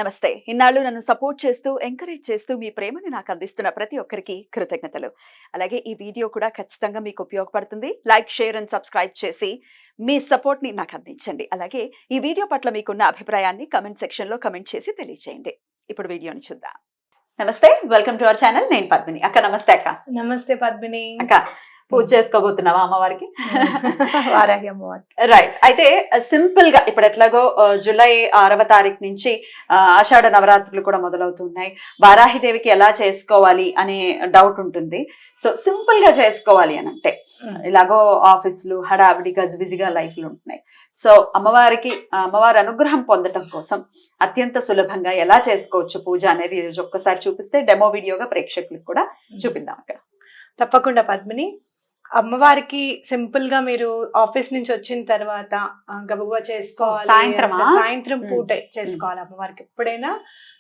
నమస్తే. ఇన్నాళ్ళు నన్ను సపోర్ట్ చేస్తూ, ఎంకరేజ్ చేస్తూ మీ ప్రేమని నాకు అందిస్తున్న ప్రతి ఒక్కరికి కృతజ్ఞతలు. అలాగే ఈ వీడియో కూడా ఖచ్చితంగా మీకు ఉపయోగపడుతుంది. లైక్, షేర్ అండ్ సబ్స్క్రైబ్ చేసి మీ సపోర్ట్‌ని నాకు అందించండి. అలాగే ఈ వీడియో పట్ల మీకున్న అభిప్రాయాన్ని కామెంట్ సెక్షన్‌లో కామెంట్ చేసి తెలియజేయండి. ఇప్పుడు వీడియోని చూద్దాం. నమస్తే. Welcome to our channel. నేను పద్మిని. అక్క నమస్తే అక్క. నమస్తే పద్మిని. అక్క పూజ చేసుకోబోతున్నావా అమ్మవారికి? వారాహి అమ్మవారికి. రైట్. అయితే సింపుల్ గా ఇప్పుడు ఎట్లాగో జూలై 6వ తారీఖు నుంచి ఆషాఢ నవరాత్రులు కూడా మొదలవుతున్నాయి. వారాహిదేవికి ఎలా చేసుకోవాలి అనే డౌట్ ఉంటుంది. సో సింపుల్ గా చేసుకోవాలి అని అంటే ఇలాగో ఆఫీసులు హడావిడి గజిబిజిగా లైఫ్లు ఉంటున్నాయి. సో అమ్మవారి అనుగ్రహం పొందటం కోసం అత్యంత సులభంగా ఎలా చేసుకోవచ్చు పూజ అనేది ఈరోజు ఒక్కసారి చూపిస్తే డెమో వీడియోగా ప్రేక్షకులకు కూడా చూపిద్దాం అక్కడ. తప్పకుండా పద్మిని. అమ్మవారికి సింపుల్ గా మీరు ఆఫీస్ నుంచి వచ్చిన తర్వాత గబగబా చేసుకోవాలి. సాయంత్రం పూట చేసుకోవాలి అమ్మవారికి. ఎప్పుడైనా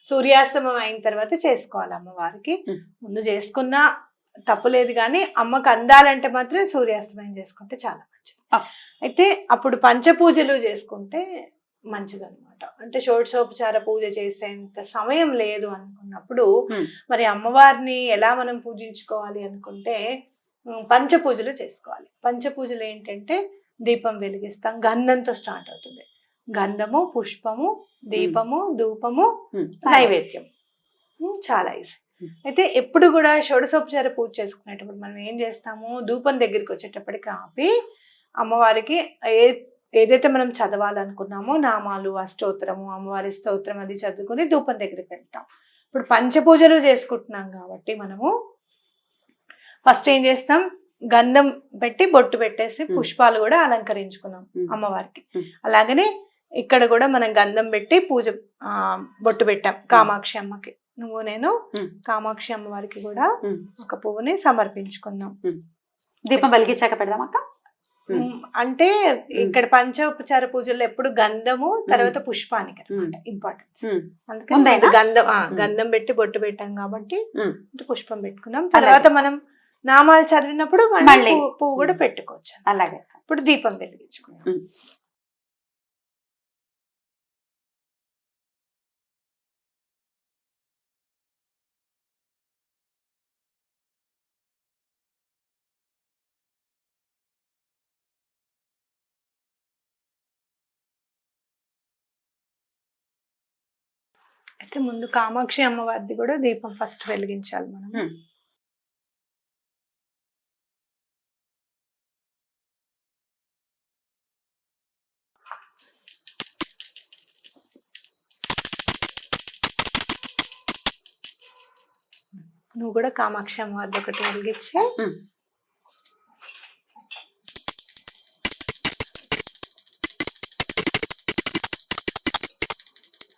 సూర్యాస్తమం అయిన తర్వాత చేసుకోవాలి అమ్మవారికి. ముందు చేసుకున్నా తప్పులేదు, కానీ అమ్మకు అందాలంటే మాత్రం సూర్యాస్తమయం చేసుకుంటే చాలా మంచిది. అయితే అప్పుడు పంచపూజలు చేసుకుంటే మంచిది అనమాట. అంటే షోడశోపచార పూజ చేసేంత సమయం లేదు అనుకున్నప్పుడు మరి అమ్మవారిని ఎలా మనం పూజించుకోవాలి అనుకుంటే పంచపూజలు చేసుకోవాలి. పంచపూజలు ఏంటంటే దీపం వెలిగిస్తాం, గంధంతో స్టార్ట్ అవుతుంది. గంధము, పుష్పము, దీపము, ధూపము, నైవేద్యం. చాలా ఈజీ. అయితే ఎప్పుడు కూడా షోడశోపచార పూజ చేసుకునేటప్పుడు మనం ఏం చేస్తాము, ధూపం దగ్గరికి వచ్చేటప్పటికి ఆపి అమ్మవారికి ఏదైతే మనం చదవాలనుకున్నామో నామాలు, అష్టోత్తరము, అమ్మవారి స్తోత్రం అది చదువుకుని ధూపం దగ్గరికి వెళ్తాం. ఇప్పుడు పంచపూజలు చేసుకుంటున్నాం కాబట్టి మనము ఫస్ట్ ఏం చేస్తాం, గంధం పెట్టి బొట్టు పెట్టేసి పుష్పాలు కూడా అలంకరించుకున్నాం అమ్మవారికి. అలాగనే ఇక్కడ కూడా మనం గంధం పెట్టి పూజ బొట్టు పెట్టాం కామాక్షి అమ్మకి. నేను కామాక్షి అమ్మవారికి కూడా ఒక పువ్వుని సమర్పించుకున్నాం. దీపం వెలిగించాక పెడదాం అక్క. అంటే ఇక్కడ పంచోపచార పూజల్లో ఎప్పుడు గంధము తర్వాత పుష్పానికి అనమాట ఇంపార్టెన్స్. అందుకని గంధం పెట్టి బొట్టు పెట్టాం కాబట్టి పుష్పం పెట్టుకున్నాం. తర్వాత మనం నామాలు చదివినప్పుడు మళ్ళీ పువ్వు కూడా పెట్టుకోవచ్చు. అలాగే ఇప్పుడు దీపం వెలిగించుకున్నాం. అయితే ముందు కామాక్షి అమ్మవారిది కూడా దీపం ఫస్ట్ వెలిగించాలి మనం. నువ్వు కూడా కామాక్షి అమ్మవారిది ఒకటి వెలిగించి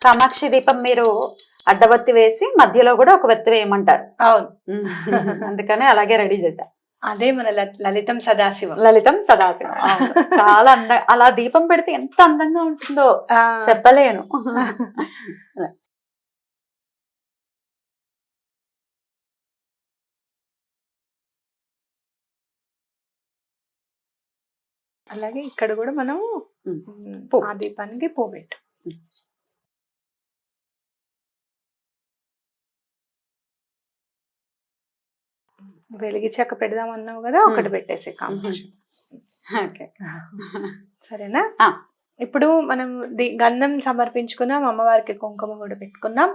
కామాక్షి దీపం మీరు అడ్డవత్తి వేసి మధ్యలో కూడా ఒక వెత్తి వేయమంటారు. అవును, అందుకనే అలాగే రెడీ చేశా. అదే మన లలితం సదాశివం. చాలా అలా దీపం పెడితే ఎంత అందంగా ఉంటుందో చెప్పలేను. అలాగే ఇక్కడ కూడా మనం ఆ దీపానికి పువ్వు పెట్టు. వెలిగించాక పెడదాం అన్నావు కదా, ఒకటి పెట్టేసే కాంబినేషన్. సరేనా? ఇప్పుడు మనం గంధం సమర్పించుకున్నాం, అమ్మవారికి కుంకుమ కూడా పెట్టుకున్నాం,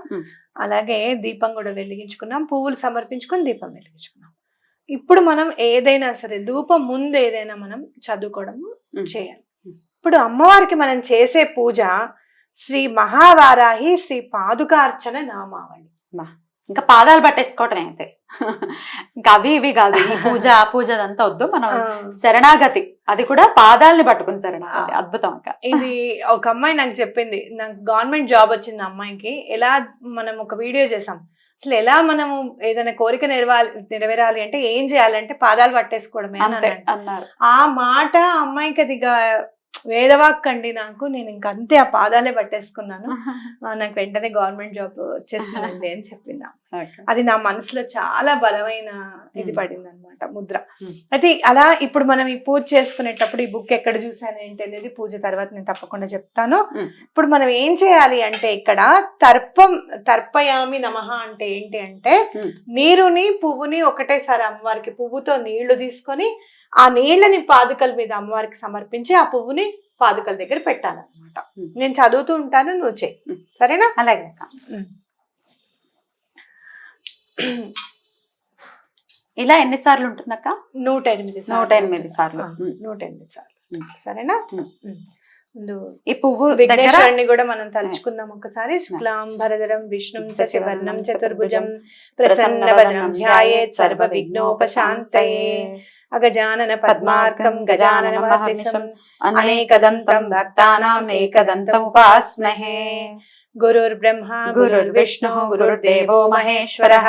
అలాగే దీపం కూడా వెలిగించుకున్నాం, పువ్వులు సమర్పించుకుని దీపం వెలిగించుకున్నాం. ఇప్పుడు మనం ఏదైనా సరే ధూపం ముందు ఏదైనా మనం చదువుకోవడం చేయాలి. ఇప్పుడు అమ్మవారికి మనం చేసే పూజ శ్రీ మహావారాహి శ్రీ పాదుకార్చన నామావళి. ఇంకా పాదాలు పట్టేసుకోవటమే. అయితే ఇంకా అవి ఇవి కాదు, ఈ పూజ ఆ పూజ అదంతా వద్దు. మనం శరణాగతి, అది కూడా పాదాలని పట్టుకుని శరణాగతి. అద్భుతం అక్క. ఇది ఒక అమ్మాయి నాకు చెప్పింది, నాకు గవర్నమెంట్ జాబ్ వచ్చింది అమ్మాయికి. ఎలా మనం ఒక వీడియో చేసాం, అసలు ఎలా మనము ఏదైనా కోరిక నెరవేరాలి అంటే ఏం చేయాలంటే పాదాలు పట్టేసుకోవడమే అన్నారు. ఆ మాట అమ్మాయికి అది వేదవాక్ అండి నాకు. నేను ఇంక అంతే ఆ పాదాలే పట్టేసుకున్నాను. నాకు వెంటనే గవర్నమెంట్ జాబ్ వచ్చేస్తుందండి అని చెప్పింది. అది నా మనసులో చాలా బలమైన ఇది పడింది అనమాట, ముద్ర. అయితే అలా ఇప్పుడు మనం ఈ పూజ చేసుకునేటప్పుడు ఈ బుక్ ఎక్కడ చూసాను ఏంటి అనేది పూజ తర్వాత నేను తప్పకుండా చెప్తాను. ఇప్పుడు మనం ఏం చేయాలి అంటే ఇక్కడ తర్పయామి నమః అంటే ఏంటి అంటే నీరుని పువ్వుని ఒకటేసారి అమ్మవారికి పువ్వుతో నీళ్లు తీసుకొని ఆ నీళ్ళని పాదుకల మీద అమ్మవారికి సమర్పించి ఆ పువ్వుని పాదుకల దగ్గర పెట్టాలన్నమాట. నేను చదువుతూ ఉంటాను, నువ్వు చెయ్యి, సరేనా? అలాగే. ఇలా ఎన్నిసార్లు ఉంటుందక్క? 108 సార్లు. 108 సార్లు, సరేనా? ఈ పువ్వు విఘ్నేశ్వరుని కూడా మనం తలుచుకుందాం ఒకసారి. శుక్లాంబరధరం విష్ణుం శశివర్ణం చతుర్భుజం ప్రసన్నవదనం ధ్యాయేత్ సర్వ విఘ్నోపశాంతయే. అగజానన పద్మార్కం గజానన మహర్నిశం అనేకదంతం భక్తానాం ఏకదంతం ఉపాస్మహే. గురుర్బ్రహ్మ గురుర్విష్ణుః గురుర్దేవో మహేశ్వరః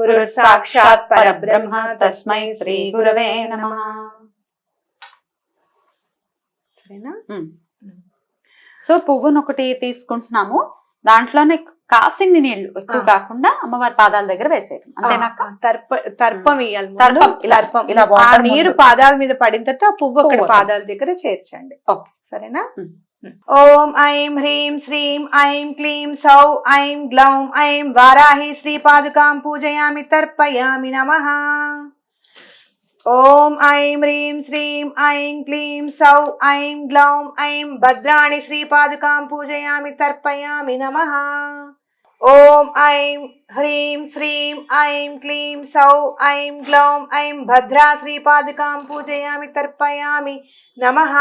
గురుర్ సాక్షాత్ పరబ్రహ్మ తస్మై శ్రీ గురవే నమః. సరేనా? సో పువ్వును ఒకటి తీసుకుంటున్నాము, దాంట్లోనే కాసిన్ని నీళ్లు ఎక్కువ కాకుండా అమ్మవారి పాదాల దగ్గర వేసేయడం, అంతేనాక? తర్పం ఇయ్యాలి. ఇలా ఆ నీరు పాదాల మీద పడిన తర్వాత ఆ పువ్వు అక్కడ పాదాల దగ్గర చేర్చండి. ఓకే, సరేనా? ఓం ఐం హ్రీం శ్రీం ఐం క్లీం సౌ ఐం గ్లౌం ఐం వారాహి శ్రీ పాదుకాం పూజయామి తర్పయామి నమః. ఓం ఐం హ్రీం శ్రీం ఐం క్లీం సౌ ఐం గ్లౌం ఐం భద్రాణి శ్రీ పాదుకాం పూజయామి తర్పయామి నమః. ఓం ఐం హ్రీం శ్రీం ఐం క్లీం సౌ ఐం గ్లౌం ఐం భద్రా శ్రీ పాదుకాం పూజయామి తర్పయామి నమః.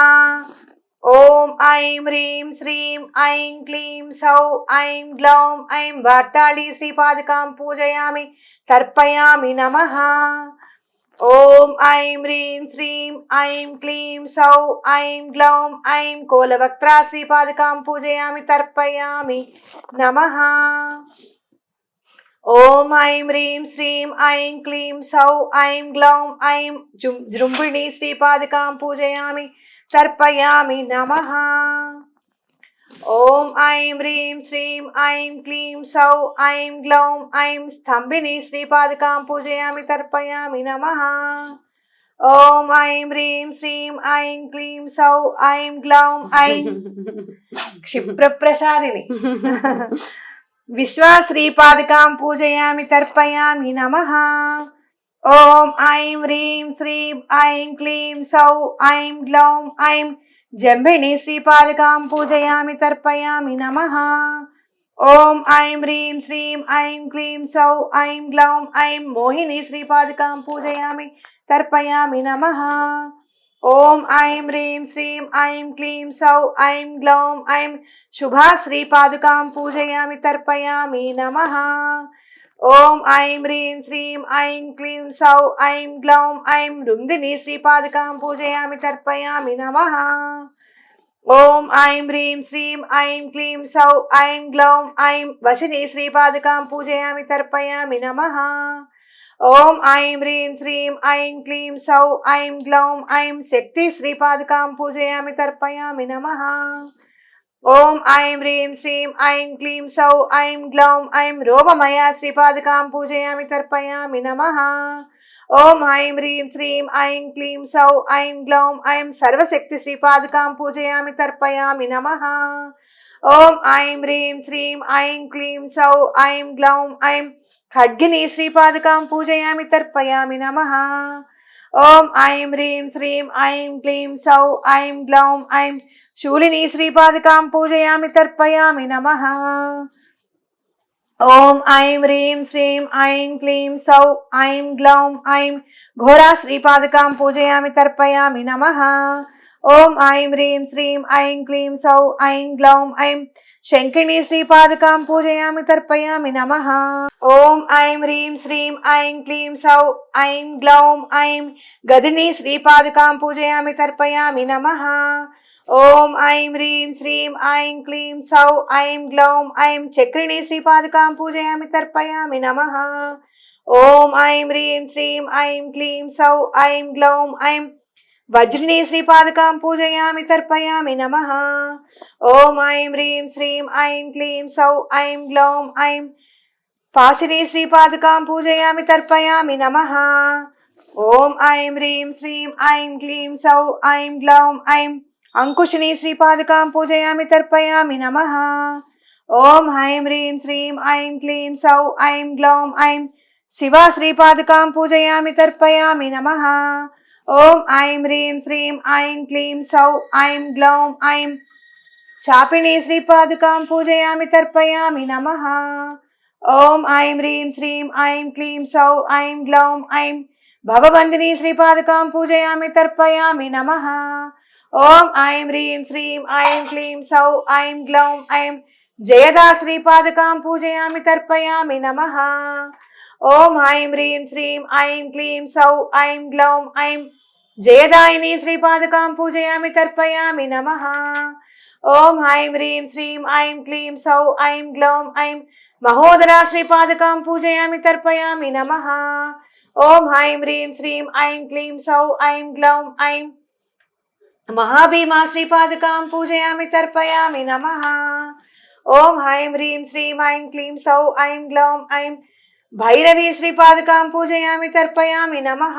ఓం ఐం హ్రీం శ్రీం ఐం క్లీం సౌ ఐం గ్లౌం ఐం వార్తాళి శ్రీ పాదుకాం పూజయామి తర్పయామి నమః. ఓం ఐం హ్రీం శ్రీం ఐం క్లీం సౌ ఐం గ్లౌం ఐం కోలవక్త్రా శ్రీ పాదుకాం పూజయామి తర్పయామి నమః. ఓం ఐం హ్రీం శ్రీం ఐం క్లీం సౌ ఐం గ్లౌం ఐం జృంభిణి శ్రీ పాదుకాం పూజయామి తర్పయామి నమః. ఓం ఐం హ్రీం శ్రీం ఐం క్లీం సౌ ఐం గ్లౌం ఐం స్తంభిని శ్రీ పాదుకాం పూజయామి తర్పయామి నమః. ఓం ఐం హ్రీం శ్రీం ఐం క్లీం సౌ ఐం గ్లౌం ఐం క్షిప్రప్రసాదిని విశ్వా శ్రీ పాదుకాం పూజయామి తర్పయామి నమః. ఓం ఐం హ్రీం శ్రీం ఐం క్లీం సౌ ఐం గ్లౌం ఐం జంభిని శ్రీ పాదుకాం పూజయామి తర్పయామి నమః. ఓం ఐం హ్రీం శ్రీం ఐం క్లీం సౌ ఐం గ్లౌం ఐం మోహిని శ్రీ పాదుకాం పూజయామి తర్పయామి నమః. ఓం ఐం హ్రీం శ్రీం ఐం క్లీం సౌ ఐం గ్లౌం ఐం శుభా శ్రీ పాదుకాం పూజయామి తర్పయామి నమః. ఓం ఐం హ్రీం శ్రీం ఐం క్లీం సౌ ఐం గ్లౌం ఐం రుందిని శ్రీ పాదుకాం పూజయామి తర్పయామి నమః. ఓం ఐం హ్రీం శ్రీం ఐం క్లీం సౌ ఐం గ్లౌం ఐం వశిని శ్రీ పాదుకాం పూజయామి తర్పయామి నమః. ఓం ఐం హ్రీం శ్రీం ఐం క్లీం సౌ ఐం గ్లౌం ఐం శక్తి శ్రీ పాదుకాం పూజయామి తర్పయామి నమః. ఓం ఐం హ్రీం శ్రీం ఐం క్లీం సౌ ఐం గ్లౌం ఐం రోమమయ శ్రీ పాదుకాం పూజయామి తర్పయామి నమః. ఓం ఐం హ్రీం శ్రీం ఐం క్లీం సౌ ఐం గ్లౌం ఐం సర్వశక్తి శ్రీ పాదుకాం పూజయామి తర్పయామి నమః. ఓం ఐం హ్రీం శ్రీం ఐం క్లీం సౌ ఐం గ్లౌం ఐం ఖడ్గిని శ్రీ పాదుకాం పూజయామి తర్పయామి నమః. ఓం ఐం హ్రీం శ్రీం ఐం క్లీం సౌ ఐం గ్లౌం ఐం శూలిని శ్రీ పాదుకాం పూజయామి తర్పయామి నమః. ఓం ఐం హ్రీం శ్రీం ఐం క్లీం సౌ ఐం గ్లౌం ఐం ఘోరా శ్రీ పాదుకాం పూజయామి తర్పయామి నమః. ఓం ఐం హ్రీం శ్రీం ఐం క్లీం సౌ ఐం గ్లౌం ఐం శంకిని శ్రీ పాదుకాం పూజయామి తర్పయామి నమః. ఓం ఐం హ్రీం శ్రీం ఐం క్లీం సౌ ఐం గ్లౌం ఐం గదిని శ్రీ పాదుకాం పూజయామి తర్పయామి నమః. ఓం ఐం హ్రీం శ్రీం ఐం క్లీం సౌ ఐం గ్లౌం ఐం చక్రిణి శ్రీ పాదుకాం పూజయామి తర్పయామి నమః. ఓం ఐం హ్రీం శ్రీం ఐం క్లీం సౌ ఐం గ్లౌం ఐం వజ్రిణీ శ్రీపాదకాం పూజయామి తర్పయామి నమః. ఓం ఐం హ్రీం శ్రీం ఐం క్లీం సౌ ఐం గ్లౌం ఐం. పాశినీ శ్రీపాదకాం పూజయామి తర్పయామి నమః. ఓం ఐం హ్రీం శ్రీం ఐం క్లీం సౌ ఐం గ్లౌం ఐం. అంకుశినీ శ్రీపాదకాం పూజయామి తర్పయామి నమః. ఓం ఐం హ్రీం శ్రీం ఐం క్లీం సౌ ఐం గ్లౌం ఐం. శివా శ్రీపాదకాం పూజయామి తర్పయామి నమః. ఓం ఐం హ్రీం శ్రీం ఐం క్లీం సౌ ఐం గ్లౌం ఐం. చాపిణీ శ్రీపాదకాం పూజయామి తర్పయామి నమః. ఓం ఐం హ్రీం శ్రీం ఐం క్లీం సౌ ఐం గ్లౌం ఐం. భవబంధినీ శ్రీపాదకాం పూజయామి తర్పయామి నమః. ఓం ఐం హ్రీం శ్రీం ఐం క్లీం సౌ ఐం గ్లౌం ఐం. జయదా శ్రీపాదకాం పూజయామి తర్పయామి నమః. ఓం ఐం హ్రీం శ్రీం ఐం క్లీం సౌ ఐం గ్లౌం ఐం. జయదాయిని శ్రీపాదకాం పూజయామి తర్పయామి నమః. ఓం ఐం హ్రీం శ్రీం ఐం క్లీం సౌ ఐం గ్లౌం ఐం. మహోదరా శ్రీపాదకాం పూజయామి తర్పయామి నమః. ఓం ఐం హ్రీం శ్రీం ఐం క్లీం సౌ ఐం గ్లౌం ఐం. మహాభీమా శ్రీపాదకాం పూజయామి తర్పయామి నమః. ఓం ఐం హ్రీం శ్రీం ఐం క్లీం సౌ ఐం గ్లౌం ఐం. భైరవీ శ్రీపాదకాం పూజయామి తర్పయామి నమః.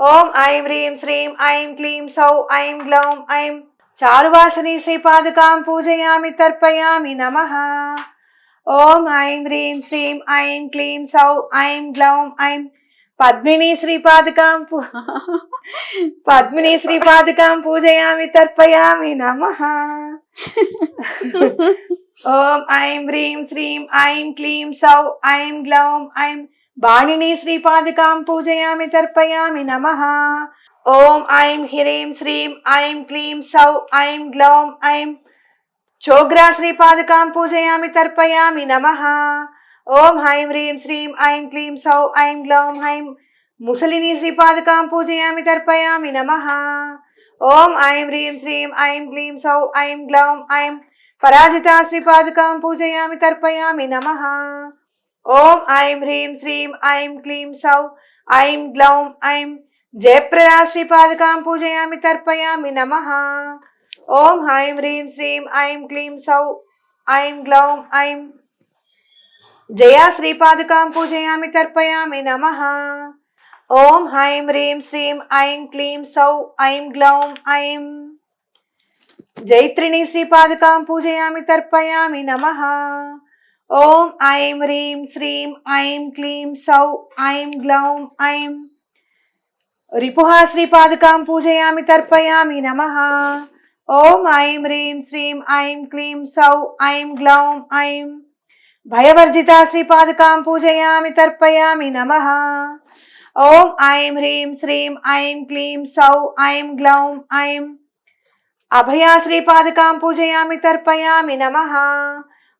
ఓం ఐం హ్రీం శ్రీం ఐం క్లీం సౌ ఐం గ్లౌం ఐం. చారువాసిని శ్రీపాదకాం పూజయామి తర్పయామి నమః. ఓం ఐం హ్రీం శ్రీం ఐం క్లీం సౌ ఐం గ్లౌం ఐం. పద్మినీ శ్రీపాదకాం పూజయామి తర్పయామి నమః. ఓం ఐం హ్రీం శ్రీం ఐం క్లీం సౌ ఐం గ్లౌం ఐం. బాణినీ శ్రీపాదకాం పూజయామి తర్పయామి నమః. ఓం ఐం హ్రీం శ్రీం ఐం క్లీం సౌ ఐం గ్లౌం ఐం. చోగ్రా శ్రీపాదకాం పూజయామి తర్పయామి నమః. ఓం ఐం హ్రీం శ్రీం ఐం క్లీం సౌ ఐం గ్లౌం ఐం. ముసలిని శ్రీపాదకాం పూజయామి తర్పయామి నమః. ఓం ఐం హ్రీం శ్రీం ఐం క్లీం సౌ ఐం గ్లౌం ఐం. పరాజితా శ్రీపాదకాం పూజయామి తర్పయామి నమః. ఓం ఐం హ్రీం శ్రీం ఐం క్లీం సౌ ఐం గ్లౌం ఐం. జయప్రదా శ్రీపాదకాం పూజయామి తర్పయామి నమః. ఓం ఐం హ్రీం శ్రీం ఐం క్లీం సౌ ఐం గ్లౌం ఐం. జయా శ్రీపాదకాం పూజయామి తర్పయామి నమః. ఓం ఐం హ్రీం శ్రీం ఐం క్లీం సౌ ఐం గ్లౌం ఐం. జైత్రిణీ శ్రీపాదకాం పూజయామి తర్పయామి నమః. ఓం ఐం హ్రీం శ్రీం ఐం క్లీం సౌ ఐం గ్లౌం ఐం. రిపుహా శ్రీపాదకాం పూజయామి తర్పయామి నమః. ఓం ఐం హ్రీం శ్రీం ఐం క్లీం సౌ ఐం గ్లౌం ఐం. భయవర్జితా శ్రీపాదకాం పూజయామి తర్పయామి నమః. ఓం ఐం హ్రీం శ్రీం ఐం క్లీం సౌ ఐం గ్లౌం ఐం. అభయా శ్రీపాదకాం పూజయామి తర్పయామి నమః.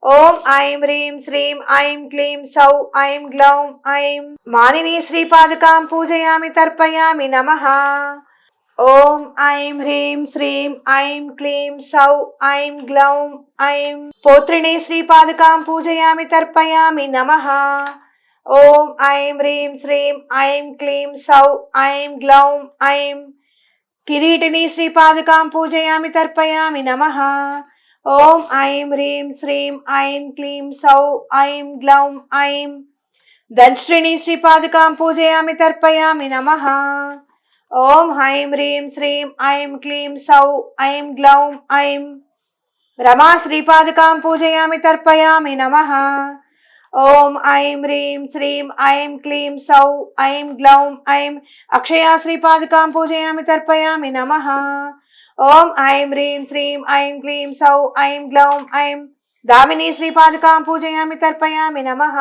ఓం ఐం హ్రీం శ్రీం ఐం క్లీం సౌ ఐం గ్లౌం ఐం. మానినీ శ్రీపాదకాం పూజయామి తర్పయామి నమః. ఓం ఐం హ్రీం శ్రీం ఐం క్లీం సౌ ఐం గ్లౌం ఐం. పోత్రిణీ శ్రీపాదకాం పూజయామి తర్పయామి నమః. ఓం ఐం హ్రీం శ్రీం ఐం క్లీం సౌ ఐం గ్లౌం ఐం. కిరీటినీ శ్రీపాదకాం పూజయామి తర్పయామి నమః. ఓం ఐం హ్రీం శ్రీం ఐం క్లీం సౌ ఐం గ్లౌం ఐం. దంశ్రిణీ శ్రీపాదకాం పూజయామి తర్పయామి నమః. ఓం ఐం హ్రీం శ్రీం ఐం క్లీం సౌ ఐం గ్లౌం ఐం. రమా శ్రీపాదకాం పూజయామి తర్పయామి నమః. ఓం ఐం హ్రీం శ్రీం ఐం క్లీం సౌ ఐం గ్లౌం ఐం. అక్షయా శ్రీపాదకాం పూజయామి తర్పయామి నమః. ఓం ఐం హ్రీం శ్రీం ఐం క్లీం సౌ ఐం గ్లౌం ఐం. దామినీ శ్రీపాదకాం పూజయామి తర్పయామి నమః.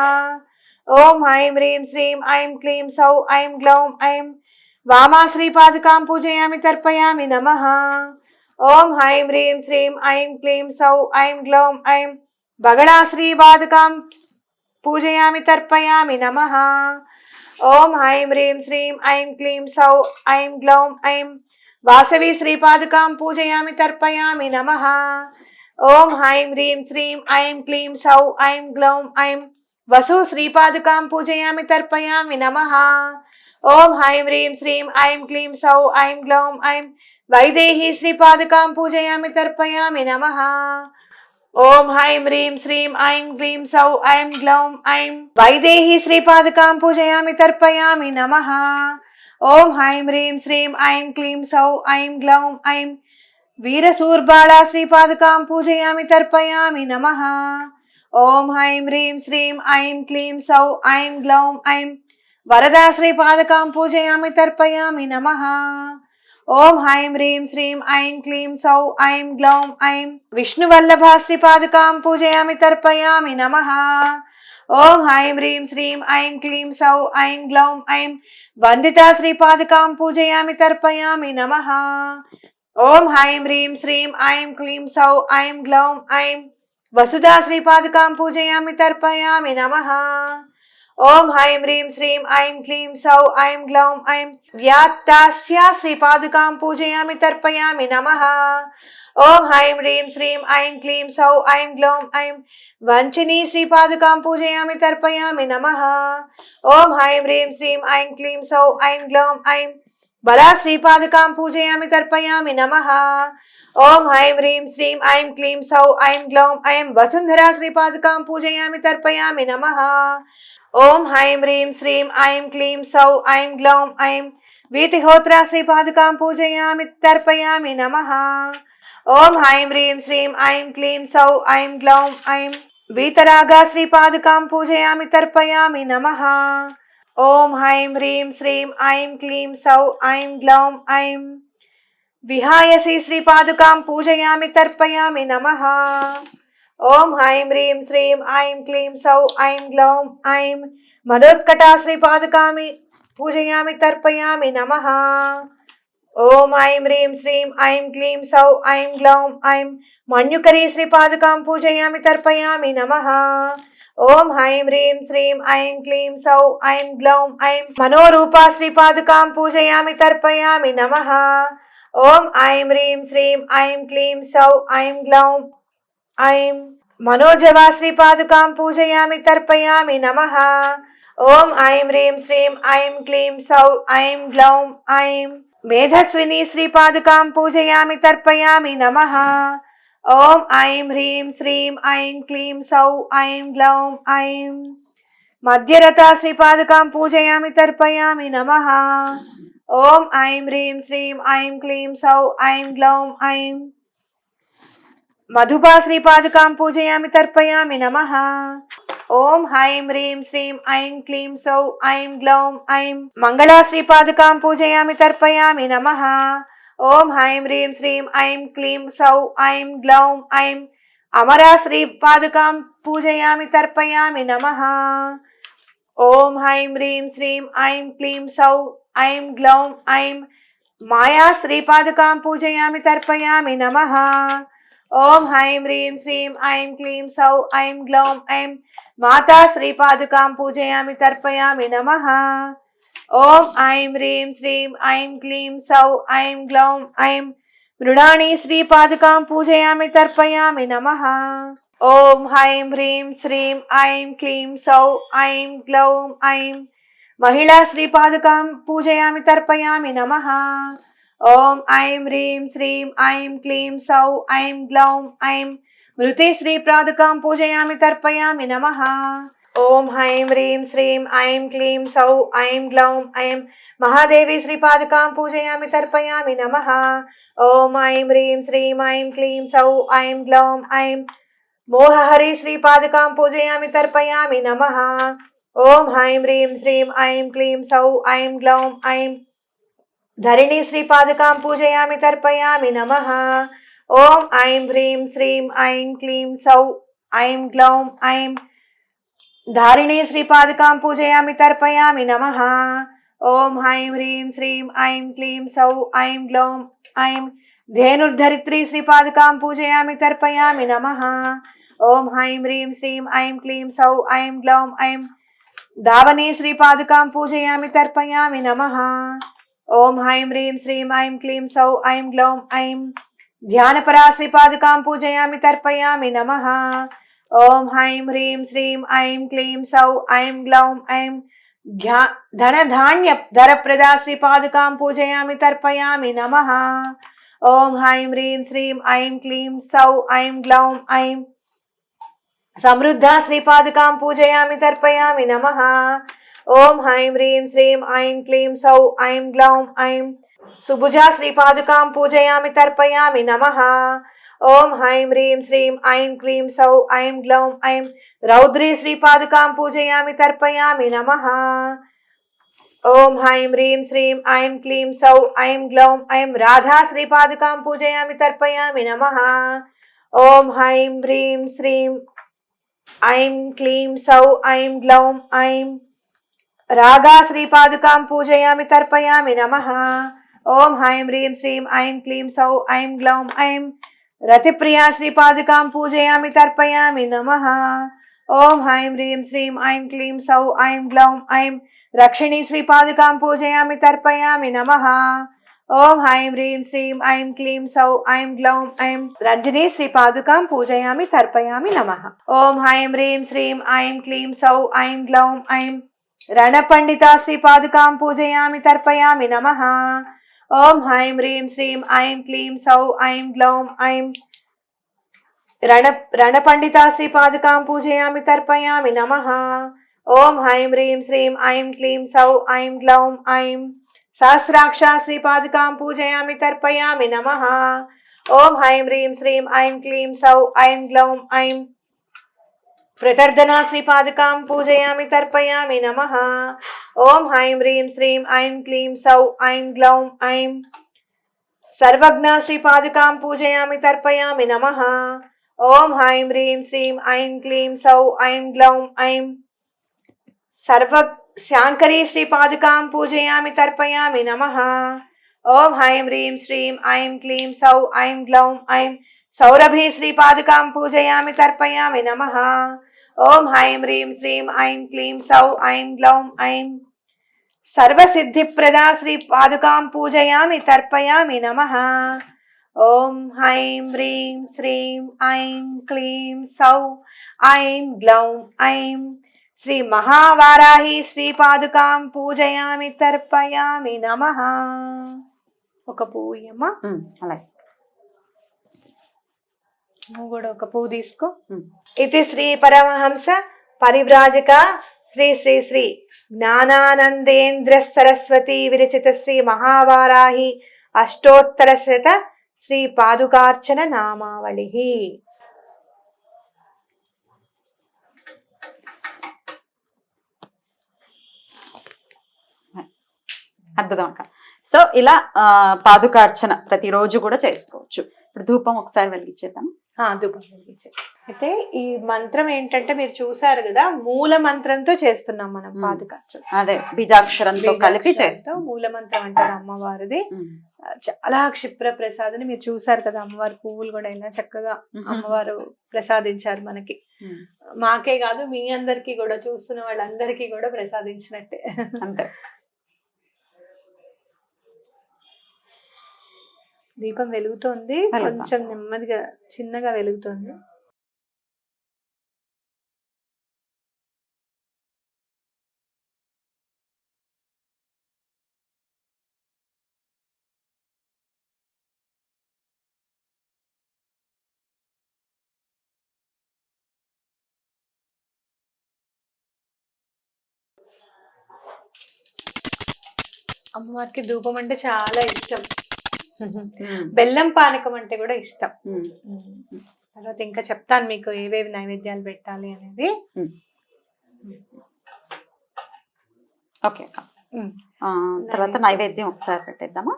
ఓం ఐం హ్రీం శ్రీం ఐం క్లీం సౌ ఐం గ్లౌం ఐం. వామా శ్రీపాదకాం పూజయామి తర్పయామి నమః. ఓం ఐం హ్రీం శ్రీం ఐం క్లీం సౌ ఐం గ్లౌం ఐం. బగళా శ్రీపాదకాం పూజయామి తర్పయామి నమః. ఓం ఐం హ్రీం శ్రీం ఐం క్లీం సౌ ఐం గ్లౌం ఐం. వాసవి శ్రీపాదకాం పూజయామి తర్పయామి నమః. ఓం ఐం హ్రీం శ్రీం ఐం క్లీం సౌ ఐం గ్లౌం ఐం. వసు శ్రీపాదకాం పూజయామి తర్పయామి నమః. ఓం హ్రైం హ్రీం శ్రీం ఐం క్లీం సౌ ఐం గ్లౌం ఐం వైదేహి శ్రీపాదుకాం పూజయామి తర్పయామి నమః. ఓం హ్రైం హ్రీం శ్రీం ఐం క్లీం సౌ ఐం గ్లౌం ఐం వైదేహి శ్రీపాదుకాం పూజయామి తర్పయామి నమః. ఓం హ్రైం హ్రీం శ్రీం ఐం క్లీం సౌ ఐం గ్లౌం ఐం వీరశూర్బాళా శ్రీపాదుకాం పూజయామి తర్పయామి నమః. ఓం హ్రైం హ్రీం శ్రీం ఐం క్లీం సౌ ఐం గ్లౌం ఐం వరదా శ్రీపాదుకాం పూజయామి తర్పయామి నమః. ఓం హ్రైం హ్రీం శ్రీం ఐం క్లీం సౌ ఐం గ్లౌం ఐం విష్ణువల్లభా శ్రీపాదుకాం పూజయామి తర్పయామి నమః. ఓం హ్రైం హ్రీం శ్రీం ఐం క్లీం సౌ ఐం గ్లౌం ఐం వందితా శ్రీపాదుకాం పూజయామి తర్పయామి నమః. ఓం హ్రైం హ్రీం శ్రీం ఐం క్లీం సౌ ఐం గ్లౌం ఐం వసుదా శ్రీపాదుకాం పూజయామి తర్పయామి నమః. ఓం హ్రైం హ్రీం శ్రీం ఐం క్లీం సౌ ఐం గ్లౌం ఐం వ్యాత్తాస్యా శ్రీపాదుకాం పూజయామి తర్పయామి నమః. ఓం హ్రైం హ్రీం శ్రీం ఐం క్లీం సౌ ఐం గ్లౌం ఐం వంచినీ శ్రీపాదుకాం పూజయామి తర్పయామి నమః. ఓం హ్రైం హ్రీం శ్రీం ఐం క్లీం సౌ ఐం గ్లౌం ఐం బలా శ్రీపాదుకాం పూజయామి తర్పయామి నమః. ఓం హ్రైం హ్రీం శ్రీం ఐం క్లీం సౌ ఐం గ్లౌం ఐం వసుంధరా శ్రీపాదుకాం పూజయామి తర్పయామి నమః. ఓం హ్రైం హ్రీం శ్రీం ఐం క్లీం సౌ ఐం గ్లౌం ఐం వీతిహోత్రా శ్రీపాదుకాం పూజయామి తర్పయామి నమః. ఓం హ్రైం హ్రీం శ్రీం ఐం క్లీం సౌ ఐం గ్లౌం ఐం వీతరాగా శ్రీపాదుకాం పూజయామి తర్పయామి నమః. ఓం హ్రైం హ్రీం శ్రీం ఐం క్లీం సౌ ఐం గ్లౌం ఐం విహాయసి శ్రీపాదుకాం పూజయామి తర్పయామి నమః. ఓం హ్రైం హ్రీం శ్రీం ఐం క్లీం సౌ ఐం గ్లౌం ఐం మదోత్కటా శ్రీపాదుకామి పూజయామి తర్పయామి నమః. ఓం హ్రైం హ్రీం శ్రీం ఐం క్లీం సౌ ఐం గ్లౌం ఐం మన్యుకరీ శ్రీపాదుకాం పూజయామి తర్పయామి నమః. ఓం హ్రైం హ్రీం శ్రీం ఐం క్లీం సౌ ఐం గ్లౌం ఐం మనోరూపా శ్రీపాదుకాం పూజయామి తర్పయామి నమః. ఓం ఐం హ్రీం శ్రీం ఐం క్లీం సౌ ఐం గ్లౌం ఐం మనోజవా శ్రీపాదుకాం పూజయామి తర్పయామి నమః. ఓం ఐం హ్రీం శ్రీం ఐం క్లీం సౌ ఐం గ్లౌం ఐం మేధస్విని శ్రీపాదుకాం పూజయామి తర్పయామి నమః. ఓం ఐం హ్రీం శ్రీం ఐం క్లీం సౌ ఐం గ్లౌం ఐం మధ్యరథా శ్రీపాదుకాం పూజయామి తర్పయామి నమః. ఓం ఐం హ్రీం శ్రీం ఐం క్లీం సౌ ఐం గ్లౌం ఐం మధుపా శ్రీపాదుకాం పూజయామి తర్పయామి నమః. ఓం ఐం హ్రీం శ్రీం ఐం క్లీం సౌ ఐం గ్లౌం ఐం మంగళా శ్రీపాదుకాం పూజయామి తర్పయామి నమః. ఓం ఐం హ్రీం శ్రీం ఐం క్లీం సౌ ఐం గ్లౌం ఐం అమరా శ్రీపాదుకాం పూజయామి తర్పయామి నమః. ఓం ఐం హ్రీం శ్రీం ఐం క్లీం సౌ ఐం గ్లౌం ఐం మాయా శ్రీపాదుకాం పూజయామి తర్పయామి నమః. ఓం ఐం హ్రీం శ్రీం ఐం క్లీం సౌ ఐం గ్లౌం ఐం మాతా శ్రీపాదుకాం పూజయామి తర్పయామి నమః. ఓం ఐం హ్రీం శ్రీం ఐం క్లీం సౌ ఐం గ్లౌం ఐం మృడాణి శ్రీపాదుకాం పూజయామి తర్పయామి నమః. ఓం ఐం హ్రీం శ్రీం ఐం క్లీం సౌ ఐం గ్లౌం ఐం మహిళా శ్రీపాదుకాం పూజయామి తర్పయామి నమః. ఓం ఐం హ్రీం శ్రీం ఐం క్లీం సౌ ఐం గ్లౌం ఐం మృతి శ్రీపాదుకాం పూజయామి తర్పయామి నమః. ఓం ఐం హ్రీం శ్రీం ఐం క్లీం సౌ ఐం గ్లౌం ఐం మహాదేవి శ్రీపాదుకాం పూజయామి తర్పయామి నమః. ఓం ఐం హ్రీం శ్రీం ఐం క్లీం సౌ ఐం గ్లౌం ఐం మోహహరి శ్రీపాదుకాం పూజయామి తర్పయామి నమః. ఓం ఐం హ్రీం శ్రీం ఐం క్లీం సౌ ఐం గ్లౌం ఐం ధరిణి శ్రీపాదుకాం పూజయామి తర్పయామి నమః. ఓం ఐం హ్రీం శ్రీం ఐం క్లీం సౌ ఐం గ్లౌం ఐం ధారిణి శ్రీపాదుకాం పూజయామి తర్పయామి నమః. ఓం ఐం హ్రీం శ్రీం ఐం క్లీం సౌ ఐం గ్లౌం ఐం ధేనుర్ధరిత్రి శ్రీపాదుకాం పూజయామి తర్పయామి నమః. ఓం ఐం హ్రీం శ్రీం ఐం క్లీం సౌ ఐం గ్లౌం ఐం దావని శ్రీపాదుకాం పూజయామి తర్పయామి నమః. ఓం ఐం హ్రీం శ్రీం ఐం క్లీం సౌ ఐం గ్లౌం ఐం ధ్యానపరా శ్రీపాదుకాం పూజయామి తర్పయామి నమః. ఓం ఐం హ్రీం శ్రీం ఐం క్లీం సౌ ఐం గ్లౌం ఐం ధనధాన్య ధరప్రదా శ్రీపాదుకాం పూజయామి తర్పయామి నమః. ఓం హ్రైం హ్రీం శ్రీం ఐం క్లీం సౌ ఐం గ్లౌం ఐం సమృద్ధా శ్రీపాదుకాం పూజయామి తర్పయామి నమః. ఓం హ్రైం హ్రీం శ్రీం ఐం క్లీం సౌ ఐం గ్లౌం ఐం సుభుజా శ్రీపాదుకాం పూజయామి తర్పయామి నమః. ఓం హ్రైం హ్రీం శ్రీం ఐం క్లీం సౌ ఐం గ్లౌం ఐం రౌద్రీ శ్రీపాదుకాం పూజయామి తర్పయామి నమః. ఓం హ్రైం హ్రీం శ్రీం ఐం క్లీం సౌ ఐం గ్లౌం ఐం రాధా శ్రీపాదుకాం పూజయామి తర్పయామి నమః. ఓం హ్రైం హ్రీం శ్రీం ఐం క్లీం సౌ ఐం గ్లౌం ఐం రాగా శ్రీపాదుకాం పూజయామి తర్పయామి నమః. ఓం హ్రైం హ్రీం శ్రీం ఐం క్లీం సౌ ఐం గ్లౌం ఐం రతిప్రియా శ్రీపాదుకాం పూజయామి తర్పయామి నమః. ఓం హ్రైం హ్రీం శ్రీం ఐం క్లీం సౌ ఐం గ్లౌం ఐం రక్షిణీ శ్రీపాదుకాం పూజయామి తర్పయామి నమః. ఓం హ్రైం హ్రీం శ్రీం ఐం క్లీం సౌ ఐం గ్లౌం ఐం రంజనీ శ్రీపాదుకాం పూజయామి తర్పయామి నమః. ఓం హ్రైం హ్రీం శ్రీం ఐం క్లీం సౌ ఐం గ్లౌం ఐం రణపండితా శ్రీపాదుకాం పూజయామి తర్పయామి నమః. ఓం హ్రైం హ్రీం శ్రీం ఐం క్లీం సౌ ఐం గ్లౌం ఐం రణపండితా శ్రీపాదుకాం పూజయామి తర్పయామి నమః. ఓం హ్రైం హ్రీం శ్రీం ఐం క్లీం సౌ ఐం గ్లౌం ఐం సహస్రాక్షా శ్రీపాదుకాం పూజయామి తర్పయామి నమః. ఓం హ్రైం హ్రీం శ్రీం ఐం క్లీం సౌ ఐం గ్లౌం ఐం ప్రతర్దనా శ్రీపాదుకాం పూజయామి తర్పయామి నమః. ఓం హ్రైం హ్రీం శ్రీం ఐం క్లీం సౌ ఐం గ్లౌం ఐం సర్వజ్ఞా శ్రీపాదుకాం పూజయామి తర్పయామి నమః. ఓం హ్రైం హ్రీం శ్రీం ఐం క్లీం సౌ ఐం గ్లౌం ఐం శాంకరీ శ్రీపాదుకాం పూజయామి తర్పయామి నమః. ఓం హ్రైం హ్రీం శ్రీం ఐం క్లీం సౌ ఐం గ్లౌం ఐం సౌరభీ శ్రీపాదుకాం పూజయామి తర్పయామి నమః. ఓం హ్రైం హ్రీం శ్రీం ఐం క్లీం సౌ ఐం గ్లౌం ఐం సర్వసిద్ధిప్రదా శ్రీపాదుకాం పూజయామి తర్పయామి నమః. ఓం హ్రైం హ్రీం శ్రీం ఐం క్లీం సౌ ఐం గ్లౌం ఐం శ్రీ మహావారాహి శ్రీపాదుకాం పూజయామి తర్పయామి నమః. ఒక పువ్వు అలాగే నువ్వు కూడా ఒక పువ్వు తీసుకో. ఇది శ్రీ పరమహంస పరివ్రాజక శ్రీ శ్రీ శ్రీ జ్ఞానానందేంద్ర సరస్వతి విరచిత శ్రీ మహావారాహి అష్టోత్తర శత శ్రీ పాదుకార్చన నామావళి. అద్భుతం అక్క. సో ఇలా పాదుకార్చన ప్రతిరోజు కూడా చేసుకోవచ్చు. ఇప్పుడు ధూపం ఒకసారి వెలిగించేద్దాం. ధూపం వెలిగించే అయితే ఈ మంత్రం ఏంటంటే మీరు చూసారు కదా, మూల మంత్రంతో చేస్తున్నాం మనం పాదుకార్చన. అదే బీజాక్షరంతో కలిపి చేస్తాం. మూల మంత్రం అంటారు అమ్మవారిది. చాలా క్షిప్ర ప్రసాదని మీరు చూసారు కదా, అమ్మవారి పువ్వులు కూడా ఇలా చక్కగా అమ్మవారు ప్రసాదించారు మనకి. మాకే కాదు మీ అందరికి కూడా, చూస్తున్న వాళ్ళందరికీ కూడా ప్రసాదించినట్టే. అంతే. దీపం వెలుగుతోంది, కొంచెం నెమ్మదిగా చిన్నగా వెలుగుతోంది. అమ్మవారికి ధూపం అంటే చాలా ఇష్టం. బెల్లం పానకం అంటే కూడా ఇష్టం. తర్వాత ఇంకా చెప్తాను మీకు ఏవేవి నైవేద్యాలు పెట్టాలి అనేది. ఓకే, తర్వాత నైవేద్యం ఒకసారి పెట్టేద్దామా.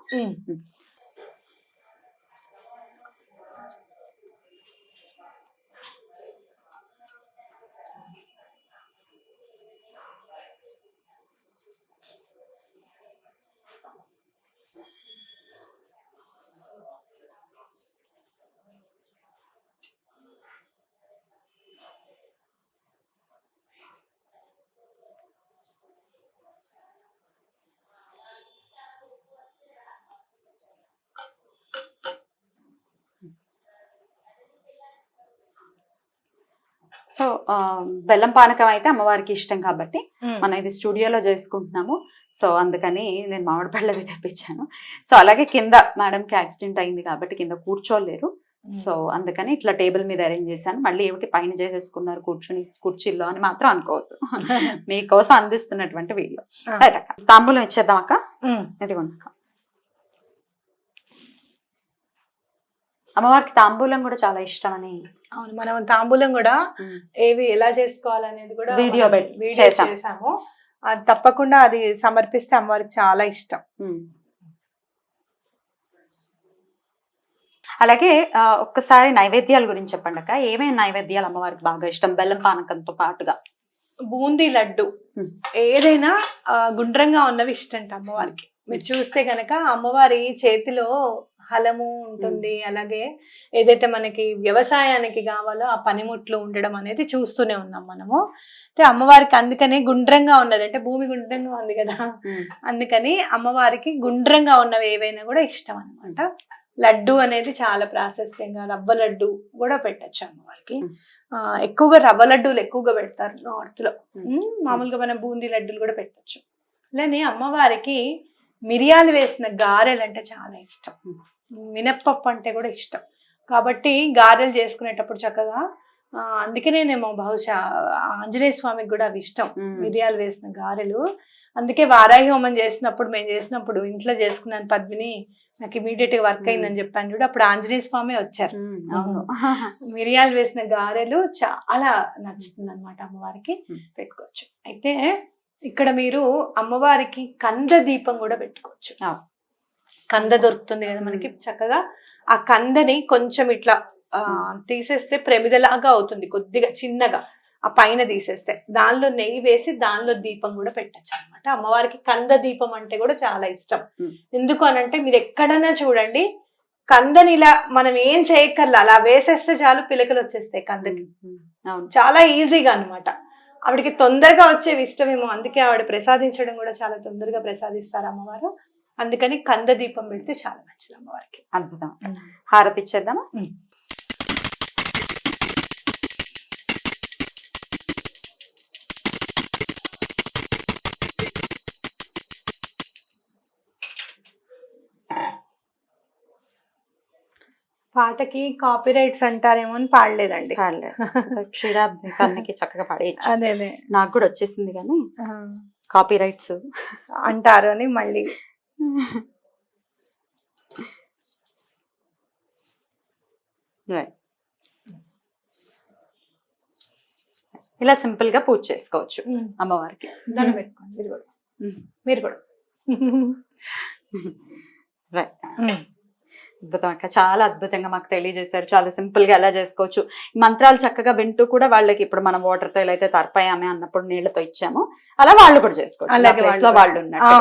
సో బెల్లం పానకం అయితే అమ్మవారికి ఇష్టం కాబట్టి మనం ఇది స్టూడియోలో చేసుకుంటున్నాము. సో అందుకని నేను మామిడి పళ్ళవి తెప్పించాను. సో అలాగే కింద మేడంకి యాక్సిడెంట్ అయింది కాబట్టి కింద కూర్చోలేరు. సో అందుకని ఇట్లా టేబుల్ మీద అరేంజ్ చేశాను. మళ్ళీ ఏమిటి పైన చేసేసుకున్నారు కూర్చుని కుర్చీల్లో అని మాత్రం అనుకోవద్దు. మీకోసం అందిస్తున్నటువంటి వీడియో. తాంబూలం ఇచ్చేద్దాం అక్క. ఇదిగోండి అక్క. అమ్మవారికి తాంబూలం కూడా చాలా ఇష్టం అని. అవును, మనం తాంబూలం కూడా ఏవి ఎలా చేసుకోవాలనేది కూడా వీడియో చేసాము. అది తప్పకుండా అది సమర్పిస్తే అమ్మవారికి చాలా ఇష్టం. అలాగే ఒక్కసారి నైవేద్యాల గురించి చెప్పండి అక్క. ఏమేమి నైవేద్యాలు అమ్మవారికి బాగా ఇష్టం బెల్లం పానకంతో పాటుగా? బూందీ లడ్డు ఏదైనా గుండ్రంగా ఉన్నవి ఇష్టం అమ్మవారికి. మీరు చూస్తే గనక అమ్మవారి చేతిలో హలము ఉంటుంది, అలాగే ఏదైతే మనకి వ్యవసాయానికి కావాలో ఆ పనిముట్లు ఉండడం అనేది చూస్తూనే ఉన్నాం మనము. అయితే అమ్మవారికి అందుకనే గుండ్రంగా ఉన్నది, అంటే భూమి గుండ్రంగా ఉంది కదా, అందుకని అమ్మవారికి గుండ్రంగా ఉన్నవి ఏవైనా కూడా ఇష్టం అన్నమాట. లడ్డు అనేది చాలా ప్రాశస్యంగా, రవ్వ లడ్డు కూడా పెట్టచ్చు అమ్మవారికి. ఎక్కువగా రవ్వ లడ్డూలు ఎక్కువగా పెడతారు నార్త్ లో. మామూలుగా మనం బూందీ లడ్డూలు కూడా పెట్టచ్చు. అలానే అమ్మవారికి మిరియాలు వేసిన గారెలు అంటే చాలా ఇష్టం, మినప్పప్పు అంటే కూడా ఇష్టం. కాబట్టి గారెలు చేసుకునేటప్పుడు చక్కగా, అందుకనేనేమో బహుశా ఆంజనేయ స్వామికి కూడా అవి ఇష్టం, మిరియాలు వేసిన గారెలు. అందుకే వారాహి హోమం మేము చేసినప్పుడు ఇంట్లో చేసుకున్నాను పద్మిని, నాకు ఇమీడియట్ గా వర్క్ అయిందని చెప్పాను చూడు, అప్పుడు ఆంజనేయ స్వామి వచ్చారు. మిరియాలు వేసిన గారెలు చాలా నచ్చుతుంది అనమాట, అమ్మవారికి పెట్టుకోవచ్చు. అయితే ఇక్కడ మీరు అమ్మవారికి కంద దీపం కూడా పెట్టుకోవచ్చు. కంద దొరుకుతుంది కదా మనకి, చక్కగా ఆ కందని కొంచెం ఇట్లా తీసేస్తే ప్రమిదలాగా అవుతుంది, కొద్దిగా చిన్నగా ఆ పైన తీసేస్తే దానిలో నెయ్యి వేసి దానిలో దీపం కూడా పెట్టచ్చు అనమాట. అమ్మవారికి కంద దీపం అంటే కూడా చాలా ఇష్టం. ఎందుకు అనంటే మీరు ఎక్కడైనా చూడండి, కందని ఇలా మనం ఏం చేయక్కర్లా, అలా వేసేస్తే చాలు పిలకలు వచ్చేస్తాయి కందకి, చాలా ఈజీగా అనమాట. ఆవిడకి తొందరగా వచ్చేవి ఇష్టమేమో, అందుకే ఆవిడ ప్రసాదించడం కూడా చాలా తొందరగా ప్రసాదిస్తారు అమ్మవారు. అందుకని కంద దీపం పెడితే చాలా మంచిది అమ్మవారికి. అద్భుతం. హారతి ఇచ్చేద్దామా? పాటకి కాపీ రైట్స్ అంటారేమో అని పాడలేదండి. క్షీరాబ్ది కన్నకి చక్కగా పాడేయచ్చు. అదే నాకు కూడా వచ్చేసింది కానీ కాపీ రైట్స్ అంటారు అని మళ్ళీ. ఇలా సింపుల్ గా పూజ చేసుకోవచ్చు అమ్మవారికి. దాన్ని పెట్టుకోండి మీరు కూడా. రైట్. అద్భుతం అక్క, చాలా అద్భుతంగా మాకు తెలియజేశారు. చాలా సింపుల్ గా ఎలా చేసుకోవచ్చు, మంత్రాలు చక్కగా వింటూ కూడా వాళ్ళకి ఇప్పుడు మనం వాటర్ తో ఎలా అయితే తర్పాయామే అన్నప్పుడు నీళ్లతో ఇచ్చాము అలా వాళ్ళు కూడా చేసుకోవచ్చు, అలాగే వాళ్ళు ఉన్నట్టు.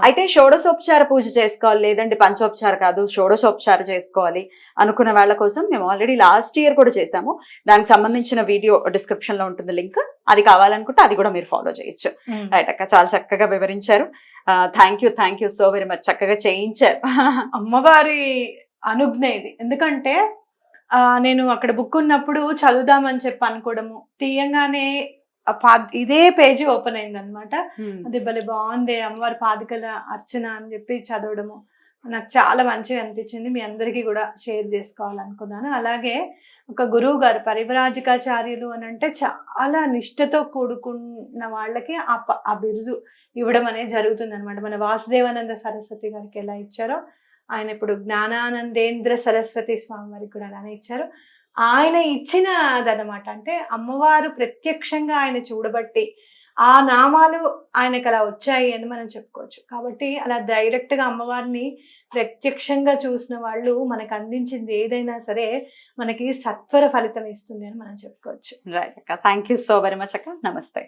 అయితే షోడశోపచార పూజ చేసుకోవాలి, లేదంటే పంచోపచార కాదు షోడశోపచార చేసుకోవాలి అనుకున్న వాళ్ళ కోసం మేము ఆల్రెడీ లాస్ట్ ఇయర్ కూడా చేసాము. దానికి సంబంధించిన వీడియో డిస్క్రిప్షన్ లో ఉంటుంది లింక్, అది కావాలనుకుంటే అది కూడా మీరు ఫాలో చేయొచ్చు. రైట్ అక్క, చాలా చక్కగా వివరించారు. Thank you so very much. చక్కగా చేయించారు. అమ్మవారి అనుజ్ఞ ఇది. ఎందుకంటే నేను అక్కడ బుక్ ఉన్నప్పుడు చదువుదామని చెప్పి అనుకోవడము, తీయంగానే ఇదే పేజీ ఓపెన్ అయింది అనమాట. అది భలే బాగుంది, అమ్మవారి పాదికల అర్చన అని చెప్పి చదవడము నాకు చాలా మంచిగా అనిపించింది. మీ అందరికీ కూడా షేర్ చేసుకోవాలనుకున్నాను. అలాగే ఒక గురువు గారు పరివ్రాజకాచార్యులు అని అంటే చాలా నిష్ఠతో కూడుకున్న వాళ్ళకి ఆ బిరుదు ఇవ్వడం అనేది జరుగుతుంది అనమాట. మన వాసుదేవానంద సరస్వతి గారికి ఎలా ఇచ్చారో, ఆయన ఇప్పుడు జ్ఞానానందేంద్ర సరస్వతి స్వామి వారికి కూడా అలానే ఇచ్చారు. ఆయన ఇచ్చినదనమాట. అంటే అమ్మవారు ప్రత్యక్షంగా ఆయన చూడబట్టి ఆ నామాలు ఆయనకు అలా వచ్చాయి అని మనం చెప్పుకోవచ్చు. కాబట్టి అలా డైరెక్ట్ గా అమ్మవారిని ప్రత్యక్షంగా చూసిన వాళ్ళు మనకు అందించింది ఏదైనా సరే మనకి సత్వర ఫలితం ఇస్తుంది అని మనం చెప్పుకోవచ్చు. రైట్ అక్క, thank you so very much అక్క. నమస్తే.